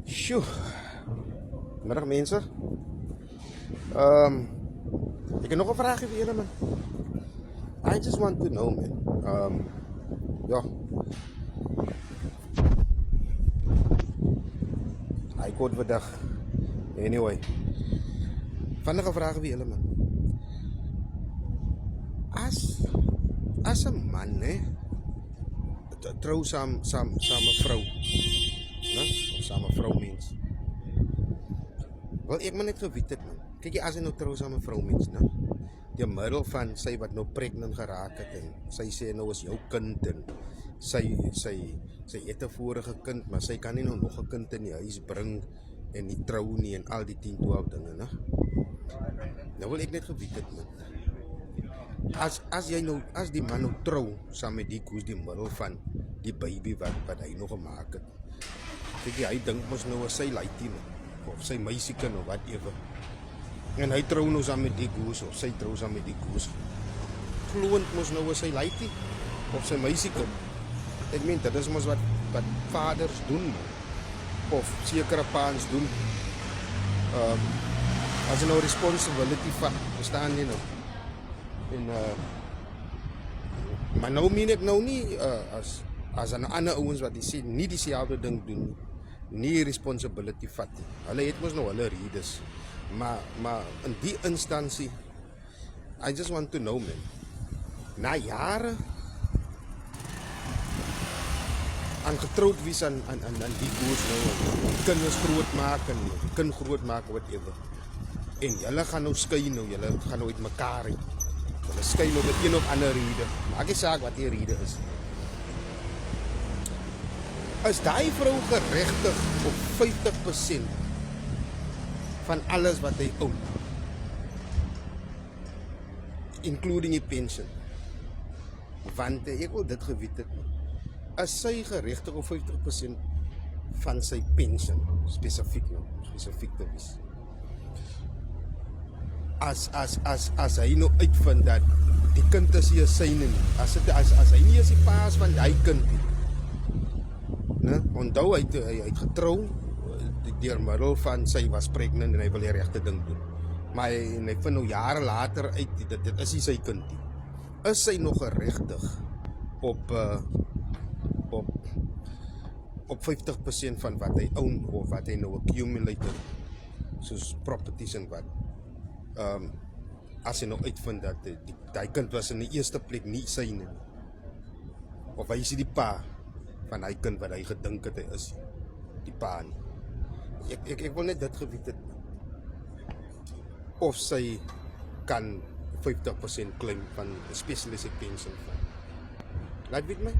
Sjoe. Middag mensen. Ik heb nog een vraagje voor jullie, man. I just want to know, man. Ja. Ik hoorde vandaag. Anyway. Vandaag vragen voor jullie, man. As een man, hè. Trouw samen vrouw. Samen vrouw, mens. Wel, ik ben net geweten, man. Kijk je, as hy nou trouw saam 'n vrou mens, né? Die middel van sy wat nou pregnant geraak het en sy sê nou is jou kind en sy het 'n vorige kind, maar sy kan nie nou nog 'n kind in die huis bring en nie trou nie en al die 10, 12 dinge, né? Nou wil ek net geweet het, man. As die man nou trou saam met die koes die middel van die baby wat hy nog gemaak het. Kijk jy, hy dink mos nou as sy laitie, man. Of sy meisiekind of whatever. En hy trou nou saam met die goes of sy trou saam met die goes. Gloend mos nou as sy laitie of sy meisiekind. Ek meen, dit is mos wat vaders doen, man. Of sekere paans doen. As jy nou responsibility vat, verstaan jy nou? En maar nou meen ek nou nie as aan ander ouens wat die sê nie dieselfde ding doen nie responsibility vat nie. Hulle het mos nou hulle redes. Maar in die instansie, I just want to know, man. Na jare aan getrouwd wees aan die koers nou, kinders groot maak en kind groot maak, whatever. En julle gaan nou skei nou, julle gaan nou uit mekaar uit. Julle skei nou met een of ander rede. Maak nie saak wat die rede is. Is die vrou geregtig op 50% van alles wat hy own, including die pension? Want ek wil dit geweet het, is sy geregtig op 50% van sy pension, spesifiek te wees? As hy nou uitvind dat die kind is nie syne nie, as hy nie is die paas van die kind nie, onthou hy het getrou deur middel van sy was pregnant en hy wil die regte ding doen. Maar hy vind nou jare later uit, dit is nie sy kind nie. Is sy nog geregtig op 50% van wat hy own of wat hy nou accumulated, soos properties en wat? As hy nou uitvind dat die kind was in die eerste plek nie syne nie. Of hy is die pa van hy kind wat hy gedink het hy is die pa nie. Ek wil net dit geweet het. Of sy kan 50% claim van 'n spesialiste pensioen. Laat weet my.